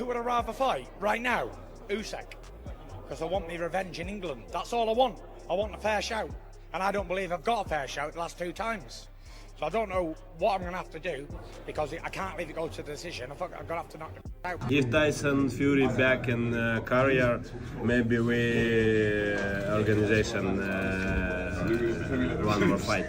Who would I rather fight right now? Usyk. Because I want me revenge in England. That's all I want. I want a fair shout. And I don't believe I've got a fair shout the last 2 times. So I don't know what I'm going to have to do because I can't leave it go to the decision. I'm going to have to knock it out. If Tyson Fury back in career, maybe we organization one more fight.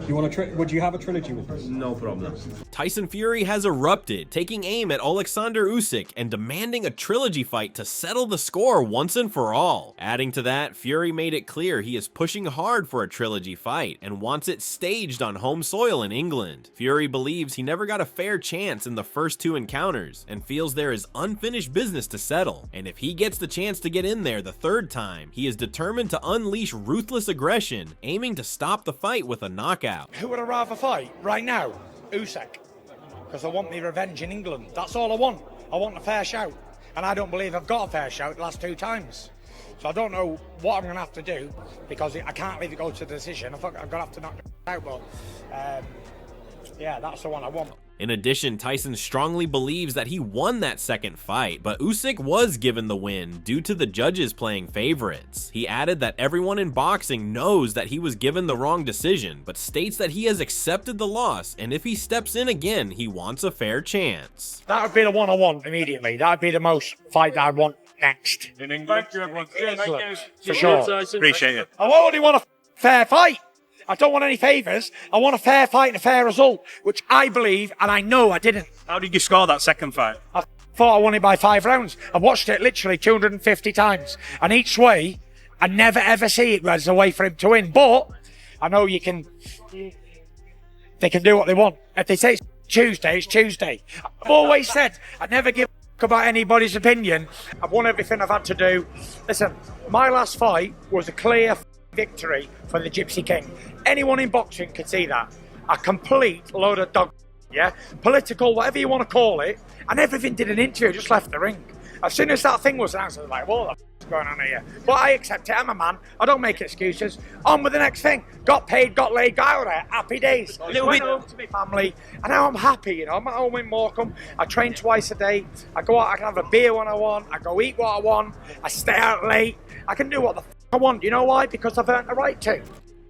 You want would you have a trilogy with this? No problem. Tyson Fury has erupted, taking aim at Oleksandr Usyk and demanding a trilogy fight to settle the score once and for all. Adding to that, Fury made it clear he is pushing hard for a trilogy fight and wants it staged on home soil in England. Fury believes he never got a fair chance in the first 2 encounters and feels there is unfinished business to settle. And if he gets the chance to get in there the 3rd time, he is determined to unleash ruthless aggression, aiming to stop the fight with a knockout. Who would I rather fight right now? Usyk. Because I want me revenge in England. That's all I want. I want a fair shout. And I don't believe I've got a fair shout the last 2 times. So I don't know what I'm going to have to do because I can't leave it go to the decision. I'm going to have to knock it out. But yeah, that's the one I want. In addition, Tyson strongly believes that he won that 2nd fight, but Usyk was given the win due to the judges playing favorites. He added that everyone in boxing knows that he was given the wrong decision, but states that he has accepted the loss, and if he steps in again, he wants a fair chance. That would be the one I want immediately. That would be the most fight that I'd want next. In England. Thank you, everyone. Excellent. For sure. Appreciate it. I only want a fair fight. I don't want any favours. I want a fair fight and a fair result, which I believe and I know I didn't. How did you score that 2nd fight? I thought I won it by 5 rounds. I've watched it literally 250 times. And each way, I never ever see it as a way for him to win. But I know they can do what they want. If they say it's Tuesday, it's Tuesday. I've always said I never give a about anybody's opinion. I've won everything I've had to do. Listen, my last fight was a clear victory for the Gypsy King. Anyone in boxing can see that. A complete load of dog, yeah? Political, whatever you want to call it. And everything did an interview, just left the ring. As soon as that thing was announced, I was like, what the f*** is going on here? But I accept it, I'm a man. I don't make excuses. On with the next thing. Got paid, got laid, got out of there. Happy days. Went home to my family. And now I'm happy, you know. I'm at home in Morecambe. I train twice a day. I go out, I can have a beer when I want. I go eat what I want. I stay out late. I can do what the f*** I want. You know why? Because I've earned the right to.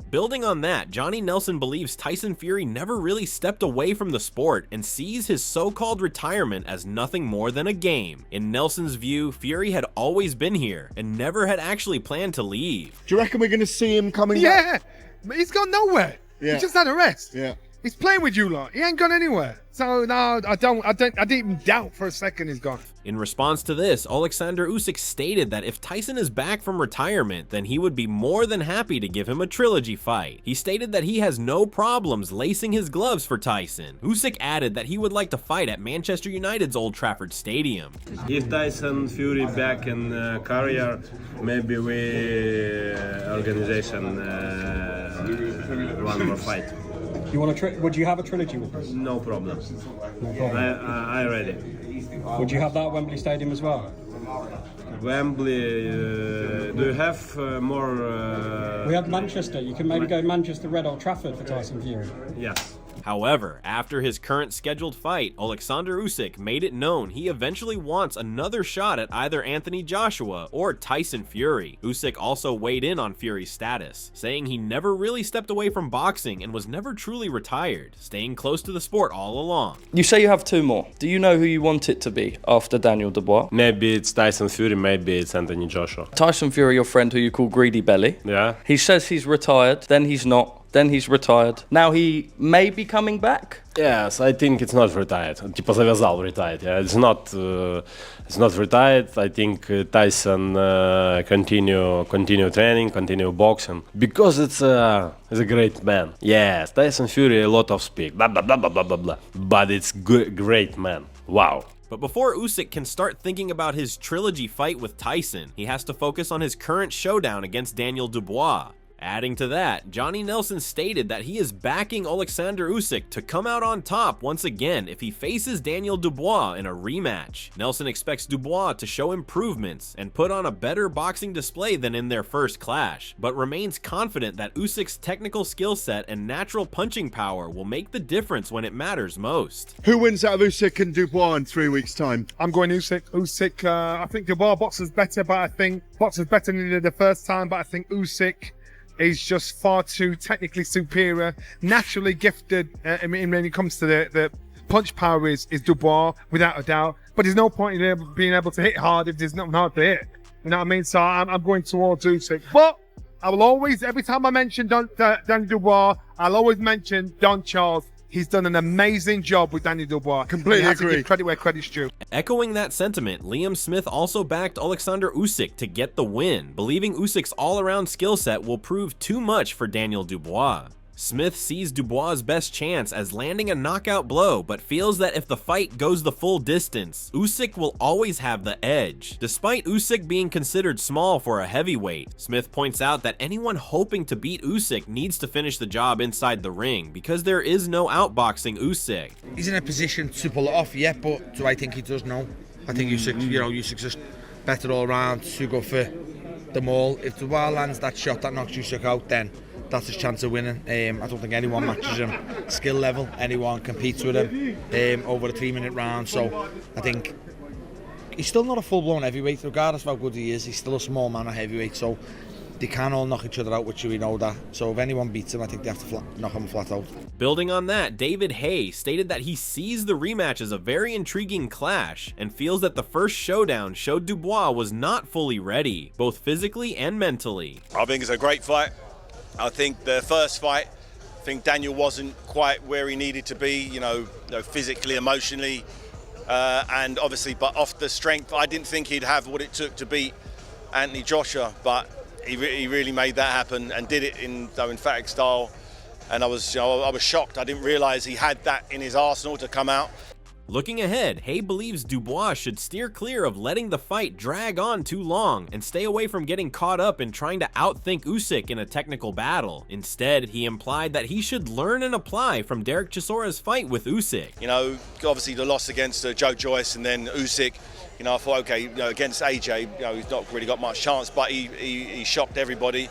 Building on that, Johnny Nelson believes Tyson Fury never really stepped away from the sport and sees his so-called retirement as nothing more than a game. In Nelson's view, Fury had always been here and never had actually planned to leave. Do you reckon we're going to see him coming back? Yeah, he's gone nowhere. Yeah. He just had a rest. Yeah. He's playing with you lot. He ain't gone anywhere. So no, I didn't even doubt for a second he's gone. In response to this, Oleksandr Usyk stated that if Tyson is back from retirement, then he would be more than happy to give him a trilogy fight. He stated that he has no problems lacing his gloves for Tyson. Usyk added that he would like to fight at Manchester United's Old Trafford Stadium. If Tyson Fury back in career, maybe we organization one more fight. You want would you have a trilogy with this? No problem. No problem. I ready. Would you have that at Wembley Stadium as well? Wembley, do you have more? We have Manchester. You can maybe go Manchester Red Old Trafford for Tyson Fury. Yes. However, after his current scheduled fight, Oleksandr Usyk made it known he eventually wants another shot at either Anthony Joshua or Tyson Fury. Usyk also weighed in on Fury's status, saying he never really stepped away from boxing and was never truly retired, staying close to the sport all along. You say you have 2 more. Do you know who you want it to be after Daniel Dubois? Maybe it's Tyson Fury, maybe it's Anthony Joshua. Tyson Fury, your friend who you call Greedy Belly. Yeah. He says he's retired, then he's not. Then he's retired. Now he may be coming back. Yes, I think it's not retired. Типа завязал retired. Yeah, it's not retired. I think Tyson continue training, continue boxing because it's a great man. Yes, Tyson Fury a lot of speak, blah blah blah blah blah blah blah. But it's great man. Wow. But before Usyk can start thinking about his trilogy fight with Tyson, he has to focus on his current showdown against Daniel Dubois. Adding to that, Johnny Nelson stated that he is backing Oleksandr Usyk to come out on top once again if he faces Daniel Dubois in a rematch. Nelson expects Dubois to show improvements and put on a better boxing display than in their first clash, but remains confident that Usyk's technical skill set and natural punching power will make the difference when it matters most. Who wins out of Usyk and Dubois in 3 weeks' time? I'm going Usyk. Usyk, I think Dubois boxes better, but I think boxes better than he did the first time, but I think Usyk is just far too technically superior, naturally gifted. I mean, when it comes to the punch power is Dubois, without a doubt. But there's no point in being able to hit hard if there's nothing hard to hit. You know what I mean? So I'm going towards Usyk. But I will always, every time I mention Danny Dubois, I'll always mention Don Charles. He's done an amazing job with Danny Dubois. Completely He has to agree. give credit where credit's due. Echoing that sentiment, Liam Smith also backed Oleksandr Usyk to get the win, believing Usyk's all-around skill set will prove too much for Daniel Dubois. Smith sees Dubois' best chance as landing a knockout blow, but feels that if the fight goes the full distance, Usyk will always have the edge. Despite Usyk being considered small for a heavyweight, Smith points out that anyone hoping to beat Usyk needs to finish the job inside the ring because there is no outboxing Usyk. He's in a position to pull it off, yeah, but do I think he does? No. I think Usyk's just better all round, too good for them all. If Dubois lands that shot that knocks Usyk out, then that's his chance of winning. I don't think anyone matches him skill level. Anyone competes with him over a 3-minute round. So I think he's still not a full-blown heavyweight, regardless of how good he is. He's still a small man at heavyweight, so they can all knock each other out, which we know that. So if anyone beats him, I think they have to knock him flat out. Building on that, David Hay stated that he sees the rematch as a very intriguing clash and feels that the first showdown showed Dubois was not fully ready, both physically and mentally. I think it's a great fight. I think the first fight, I think Daniel wasn't quite where he needed to be, physically, emotionally, and obviously, but off the strength, I didn't think he'd have what it took to beat Anthony Joshua, but he really made that happen and did it in emphatic style. And I was shocked. I didn't realize he had that in his arsenal to come out. Looking ahead, Hay believes Dubois should steer clear of letting the fight drag on too long and stay away from getting caught up in trying to outthink Usyk in a technical battle. Instead, he implied that he should learn and apply from Derek Chisora's fight with Usyk. Obviously the loss against Joe Joyce and then Usyk, I thought, okay, against AJ, he's not really got much chance, but he shocked everybody.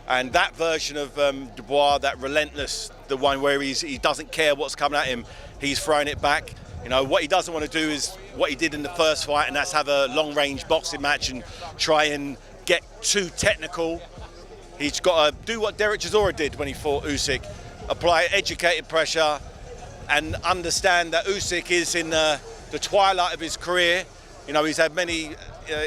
And that version of Dubois, that relentless, the one where he doesn't care what's coming at him, he's throwing it back. What he doesn't want to do is what he did in the first fight, and that's have a long-range boxing match and try and get too technical. He's got to do what Derek Chisora did when he fought Usyk, apply educated pressure and understand that Usyk is in the twilight of his career. He's had many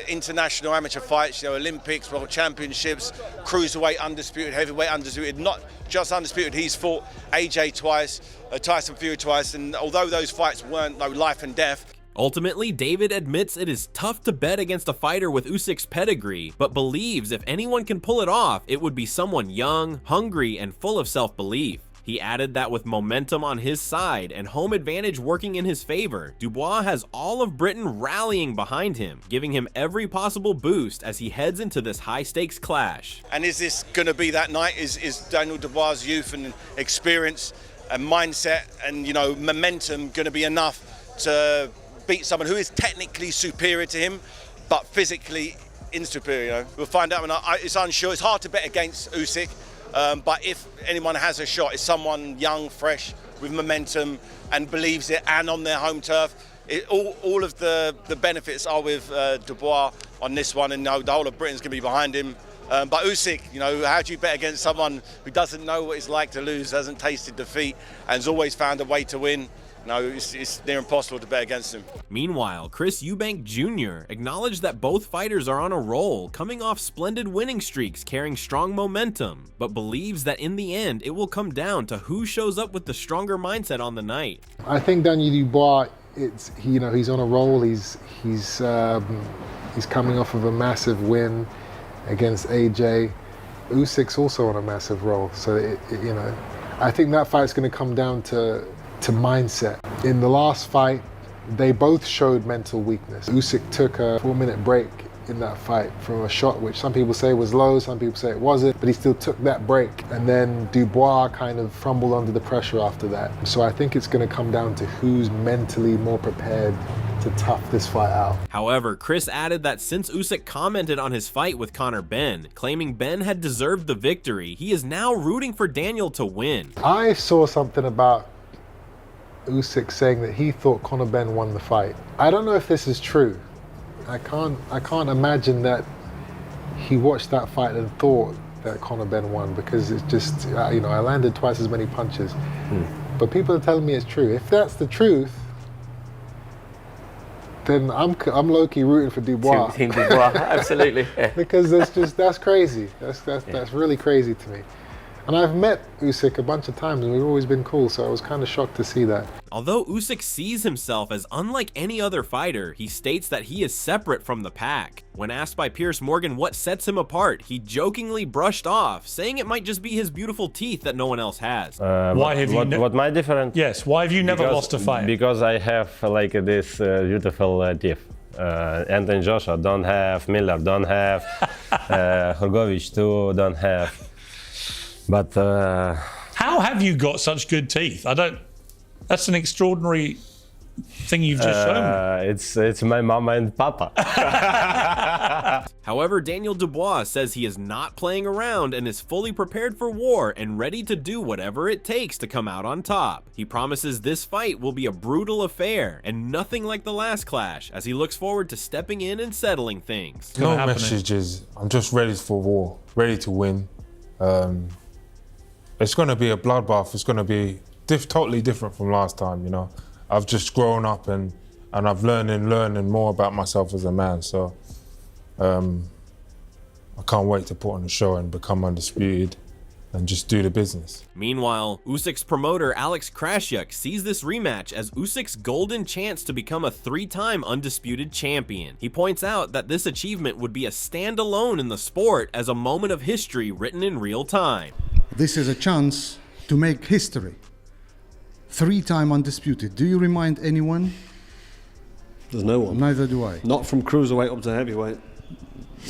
international amateur fights, Olympics, World Championships, cruiserweight, undisputed, heavyweight, undisputed, not just undisputed. He's fought AJ twice, Tyson Fury twice, and although those fights weren't life and death. Ultimately, David admits it is tough to bet against a fighter with Usyk's pedigree, but believes if anyone can pull it off, it would be someone young, hungry, and full of self-belief. He added that with momentum on his side and home advantage working in his favor, Dubois has all of Britain rallying behind him, giving him every possible boost as he heads into this high-stakes clash. And is this going to be that night? Is Daniel Dubois' youth and experience and mindset and momentum going to be enough to beat someone who is technically superior to him, but physically insuperior? We'll find out. It's unsure. It's hard to bet against Usyk. But if anyone has a shot, it's someone young, fresh, with momentum and believes it, and on their home turf. All of the benefits are with Dubois on this one, and the whole of Britain's going to be behind him. But Usyk, how do you bet against someone who doesn't know what it's like to lose, hasn't tasted defeat, and has always found a way to win? It's near impossible to bet against him. Meanwhile, Chris Eubank Jr. acknowledged that both fighters are on a roll, coming off splendid winning streaks carrying strong momentum, but believes that in the end it will come down to who shows up with the stronger mindset on the night. I think Daniel Dubois, he's on a roll. He's coming off of a massive win against AJ. Usyk's also on a massive roll, so I think that fight's going to come down to mindset. In the last fight, they both showed mental weakness. Usyk took a 4-minute break in that fight from a shot which some people say was low, some people say it wasn't, but he still took that break. And then Dubois kind of fumbled under the pressure after that. So I think it's going to come down to who's mentally more prepared to tough this fight out. However, Chris added that since Usyk commented on his fight with Conor Benn, claiming Benn had deserved the victory, he is now rooting for Daniel to win. I saw something about Usyk saying that he thought Conor Benn won the fight. I don't know if this is true. I can't imagine that he watched that fight and thought that Conor Benn won, because it's just, you know, I landed twice as many punches. But people are telling me it's true. If that's the truth, then I'm low-key rooting for Dubois. Team Dubois, absolutely. Because that's crazy. That's really crazy to me. And I've met Usyk a bunch of times and we've always been cool, so I was kind of shocked to see that. Although Usyk sees himself as unlike any other fighter, he states that he is separate from the pack. When asked by Piers Morgan what sets him apart, he jokingly brushed off, saying it might just be his beautiful teeth that no one else has. Why have you? What my difference? Yes. Why have you never lost a fight? Because I have like this beautiful teeth. Anthony Joshua don't have, Miller don't have, Hrgovic too don't have. But how have you got such good teeth? That's an extraordinary thing you've just shown me. It's my mama and papa. However, Daniel Dubois says he is not playing around and is fully prepared for war and ready to do whatever it takes to come out on top. He promises this fight will be a brutal affair and nothing like the last clash, as he looks forward to stepping in and settling things. No messages. I'm just ready for war, ready to win. It's going to be a bloodbath. It's going to be totally different from last time, you know. I've just grown up and I've learning more about myself as a man. So I can't wait to put on a show and become undisputed and just do the business. Meanwhile, Usyk's promoter Alex Krassyuk sees this rematch as Usyk's golden chance to become a 3-time undisputed champion. He points out that this achievement would be a standalone in the sport as a moment of history written in real time. This is a chance to make history. 3-time undisputed. Do you remind anyone? There's no one. Neither do I. Not from cruiserweight up to heavyweight.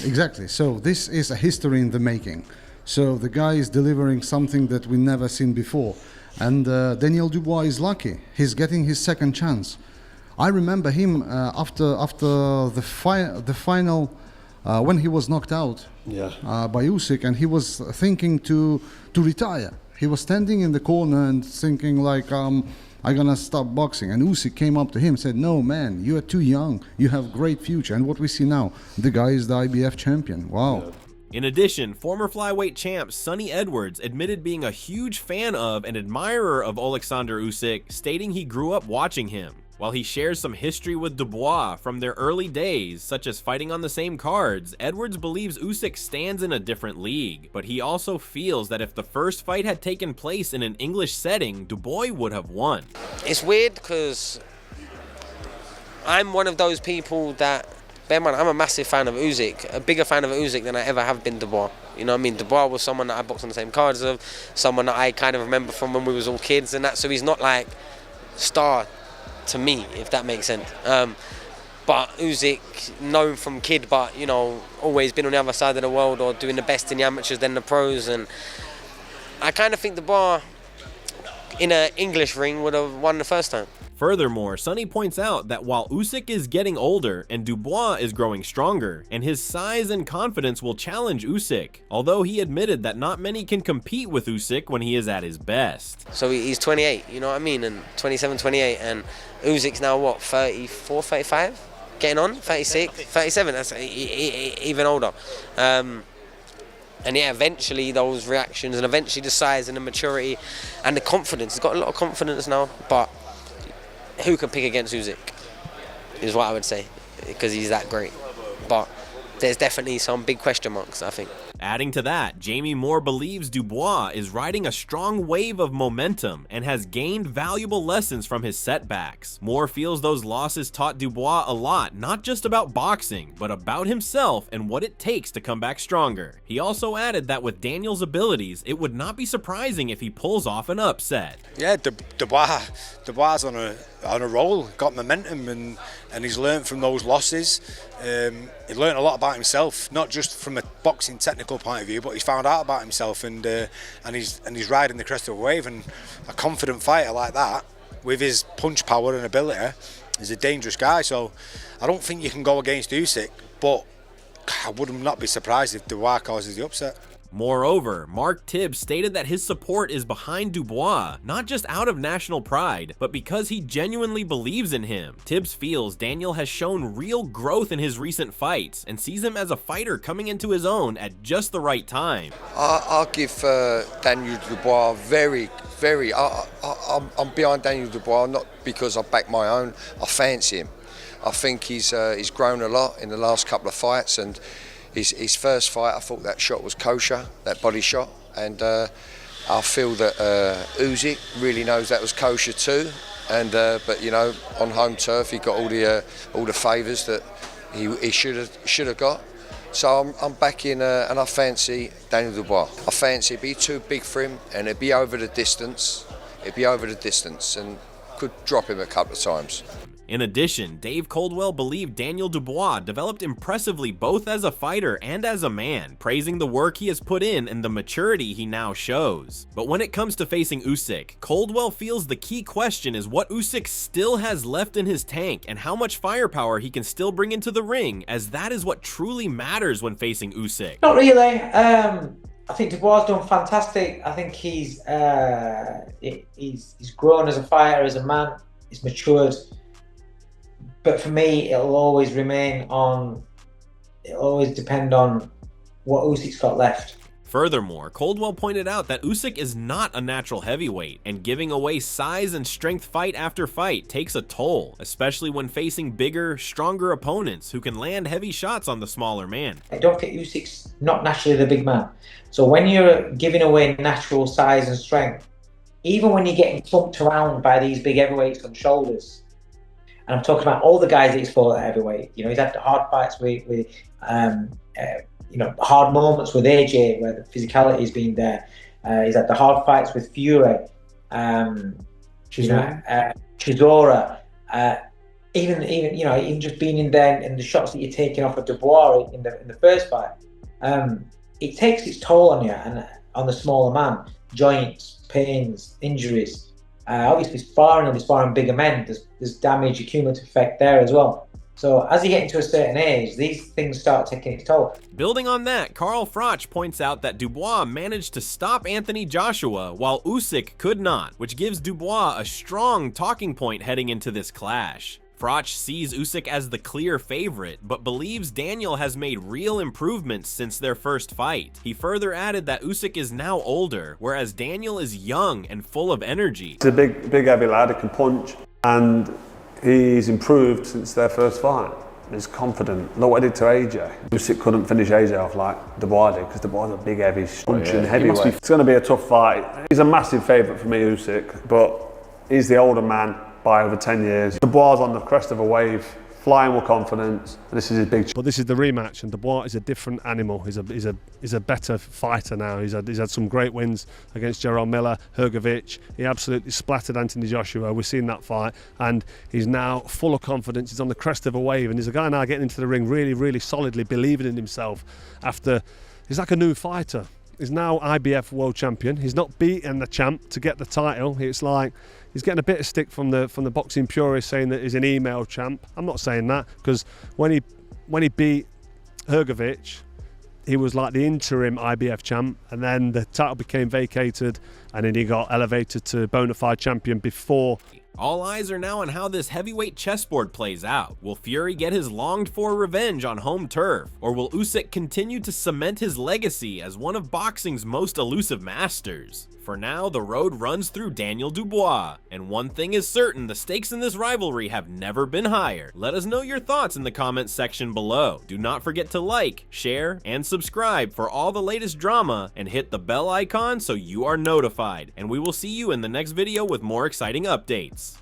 Exactly. So this is a history in the making. So the guy is delivering something that we've never seen before. And Daniel Dubois is lucky. He's getting his second chance. I remember him after the final, when he was knocked out by Usyk, and he was thinking to retire. He was standing in the corner and thinking like, I'm gonna stop boxing. And Usyk came up to him and said, no man, you are too young. You have great future. And what we see now, the guy is the IBF champion. Wow. In addition, former flyweight champ Sonny Edwards admitted being a huge fan of and admirer of Oleksandr Usyk, stating he grew up watching him. While he shares some history with Dubois from their early days, such as fighting on the same cards, Edwards believes Usyk stands in a different league, but he also feels that if the first fight had taken place in an English setting, Dubois would have won. It's weird because I'm one of those people that, bear in mind, I'm a massive fan of Usyk, a bigger fan of Usyk than I ever have been Dubois. You know what I mean? Dubois was someone that I boxed on the same cards of, someone that I kind of remember from when we was all kids and that, so he's not like star to me, if that makes sense. But Usyk, known from kid, but you know, always been on the other side of the world or doing the best in the amateurs than the pros, and I kind of think Dubois in an English ring would have won the first time. Furthermore, Sonny points out that while Usyk is getting older and Dubois is growing stronger, and his size and confidence will challenge Usyk, although he admitted that not many can compete with Usyk when he is at his best. So he's 28, you know what I mean, and 27, 28, and Usyk's now what, 34, 35? Getting on, 36, 37, that's even older. And yeah, eventually those reactions and eventually the size and the maturity and the confidence, he's got a lot of confidence now, but who can pick against Usyk is what I would say, because he's that great. But there's definitely some big question marks, I think. Adding to that, Jamie Moore believes Dubois is riding a strong wave of momentum and has gained valuable lessons from his setbacks. Moore feels those losses taught Dubois a lot, not just about boxing, but about himself and what it takes to come back stronger. He also added that with Daniel's abilities, it would not be surprising if he pulls off an upset. Yeah, Dubois on a roll, got momentum, and he's learned from those losses. He learned a lot about himself, not just from a boxing technical point of view, but he's found out about himself, and he's riding the crest of a wave. And a confident fighter like that, with his punch power and ability, is a dangerous guy. So I don't think you can go against Usyk, but I would not be surprised if Dubois causes the upset. Moreover, Mark Tibbs stated that his support is behind Dubois, not just out of national pride, but because he genuinely believes in him. Tibbs feels Daniel has shown real growth in his recent fights and sees him as a fighter coming into his own at just the right time. I'll give Daniel Dubois I'm behind Daniel Dubois, not because I back my own, I fancy him. I think he's grown a lot in the last couple of fights, and his first fight, I thought that shot was kosher, that body shot, and I feel that Usyk really knows that was kosher too. And but you know, on home turf, he got all the favours that he should have got. So I'm backing, and I fancy Daniel Dubois. I fancy it'd be too big for him, and it'd be over the distance. And could drop him a couple of times. In addition, Dave Coldwell believed Daniel Dubois developed impressively both as a fighter and as a man, praising the work he has put in and the maturity he now shows. But when it comes to facing Usyk, Coldwell feels the key question is what Usyk still has left in his tank and how much firepower he can still bring into the ring, as that is what truly matters when facing Usyk. Not really. I think Dubois done fantastic. I think he's grown as a fighter, as a man. He's matured. But for me, it'll always depend on what Usyk's got left. Furthermore, Coldwell pointed out that Usyk is not a natural heavyweight, and giving away size and strength fight after fight takes a toll, especially when facing bigger, stronger opponents who can land heavy shots on the smaller man. I don't think Usyk's not naturally the big man. So when you're giving away natural size and strength, even when you're getting thumped around by these big heavyweights on shoulders, and I'm talking about all the guys that he's fought at heavyweight. You know, he's had the hard fights with hard moments with AJ where the physicality has been there. He's had the hard fights with Fury, Chisora. Even just being in there and the shots that you're taking off of Dubois in the first fight. It takes its toll on you and on the smaller man. Joints, pains, injuries. Obviously, sparring bigger men, there's damage, a cumulative effect there as well. So as you get into a certain age, these things start taking its toll. Building on that, Carl Froch points out that Dubois managed to stop Anthony Joshua while Usyk could not, which gives Dubois a strong talking point heading into this clash. Froch sees Usyk as the clear favorite, but believes Daniel has made real improvements since their first fight. He further added that Usyk is now older, whereas Daniel is young and full of energy. He's a big heavy lad who can punch, and he's improved since their first fight. He's confident. Look what he did to AJ. Usyk couldn't finish AJ off like Dubois did, because Dubois is a big, heavy, punching heavyweight. It's going to be a tough fight. He's a massive favourite for me, Usyk, but he's the older man by over 10 years. Dubois on the crest of a wave, flying with confidence. This is his big. But this is the rematch, and Dubois is a different animal. He's a better fighter now. He's had some great wins against Gerald Miller, Hrgovic. He absolutely splattered Anthony Joshua. We've seen that fight, and he's now full of confidence. He's on the crest of a wave, and he's a guy now getting into the ring really, really solidly, believing in himself. He's like a new fighter. He's now IBF world champion. He's not beaten the champ to get the title. It's like he's getting a bit of stick from the boxing purists saying that he's an email champ. I'm not saying that, because when he beat Hrgovic, he was like the interim IBF champ, and then the title became vacated, and then he got elevated to bona fide champion before All eyes are now on how this heavyweight chessboard plays out. Will Fury get his longed-for revenge on home turf, or will Usyk continue to cement his legacy as one of boxing's most elusive masters? For now, the road runs through Daniel Dubois, and one thing is certain, the stakes in this rivalry have never been higher. Let us know your thoughts in the comments section below. Do not forget to like, share, and subscribe for all the latest drama, and hit the bell icon so you are notified. And we will see you in the next video with more exciting updates.